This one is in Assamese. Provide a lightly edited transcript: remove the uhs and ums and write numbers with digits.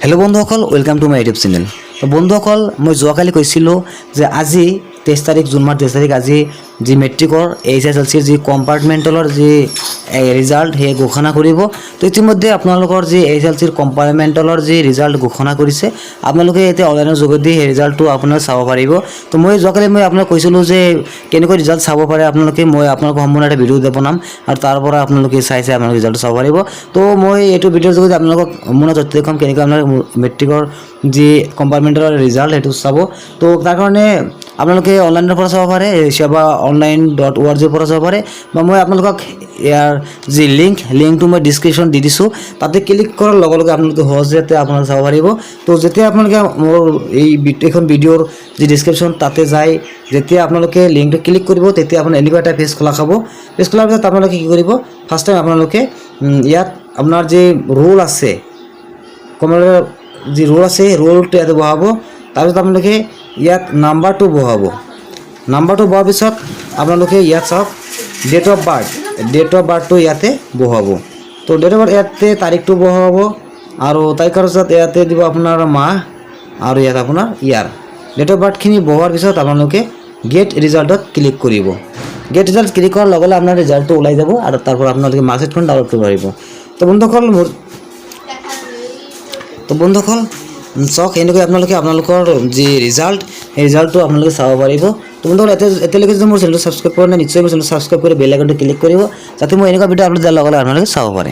हेलो बंधुসকল welcome to my YouTube channel. तो बंधुসকল मैं जोकाली কৈছিলো যে আজি 23 तारिख जून माह 23 तारिख আজি जी मेट्रिकर HSLC जी कम्पार्टमेंटलर जी रिजाल्ट हे घोषणा करिब। तो इतिमध्ये आपनालोकर जी HSLC कम्पार्टमेंटलर जी रिजाल्ट घोषणा करिसे आपनालोके एते अनलाइনৰ যোগেদি हे रिजाल्टটো আপোনালোকে চাব পাৰিব। तो মই जोकाली মই আপোনাক কৈছিলো যে কেনেকৈ रिजाल्ट চাব পাৰে আপোনালোকে মই আপোনালোকক সম্পূৰ্ণ এটা ভিডিও বনাম আৰু তাৰ পৰা আপোনালোকে চাইছে আপোনালোকে रिजाल्ट চাব পাৰিব। तो মই এটো ভিডিওৰ যোগেদি আপোনালোকক সম্পূৰ্ণ তথ্য দেখাম কেনেকৈ আপোনাৰ মেট্ৰিকৰ যি কম্পাৰ্টমেন্টৰ रिजाल्ट হেতু চাব। তো তাৰ কাৰণে আপোনালোকে অনলাইনৰ পৰা চাব পাৰে সেবা online.org পৰা চাব পাৰে বা মই আপোনালোকক ইয়াৰ যি লিংকটো মই ডেসক্ৰিপশন দি দিছো তাতে ক্লিক কৰাৰ লগে লগে আপোনালোকে সহজতে আপোনালোকে চাব পাৰিব। তো যেতিয়া আপোনালোকে মোৰ এই এখন ভিডিওৰ যি ডেসক্ৰিপশন তাতে যায় যেতিয়া আপোনালোকে লিংকটো ক্লিক কৰিব তেতিয়া আপোনাৰ এনেকুৱা এটা পেজ খোলা খাব। পেজ খোলাৰ পিছত আপোনালোকে কি কৰিব ফাৰ্স্ট টাইম আপোনালোকে ইয়াত আপোনাৰ যে ৰোল আছে কমলৰ যি ৰোল আছে ৰোলটো ইয়াতে বহাব। তাৰপিছত আপোনালোকে ইয়াত নাম্বাৰটো বহাব। নাম্বাৰটো বহাৰ পিছত আপোনালোকে ইয়াত চাওক ডেট অফ বাৰ্থটো ইয়াতে বহাব। তো ডেট অফ বাৰ্থ ইয়াতে তাৰিখটো বহাব আৰু তাৰিখৰ পিছত ইয়াতে দিব আপোনাৰ মাহ আৰু ইয়াত আপোনাৰ ইয়াৰ ডেট অফ বাৰ্থখিনি বহাৰ পিছত আপোনালোকে গেট ৰিজাল্টত ক্লিক কৰিব। গেট ৰিজাল্ট ক্লিক কৰাৰ লগে লগে আপোনাৰ ৰিজাল্টটো ওলাই যাব আৰু তাৰপৰ আপোনালোকে মাৰ্কশ্বিটখন ডাউনলোড কৰিব পাৰিব। তো বন্ধুসকল চাওক এনেকৈ আপোনালোকে আপোনালোকৰ যি ৰিজাল্ট সেই ৰিজাল্টটো আপোনালোকে চাব পাৰিব। তো বন্ধুসকল এতিয়ালৈকে যদি মোৰ চেনেলটো ছাবস্ক্ৰাইব কৰা নাই নিশ্চয় মোৰ চেনেলটো ছাবস্ক্ৰাইব কৰি বেল আইকনটো ক্লিক কৰিব যাতে মই এনেকুৱা ভিডিও আপলোড দিয়াৰ লগে লগে আপোনালোকে চাব পাৰে।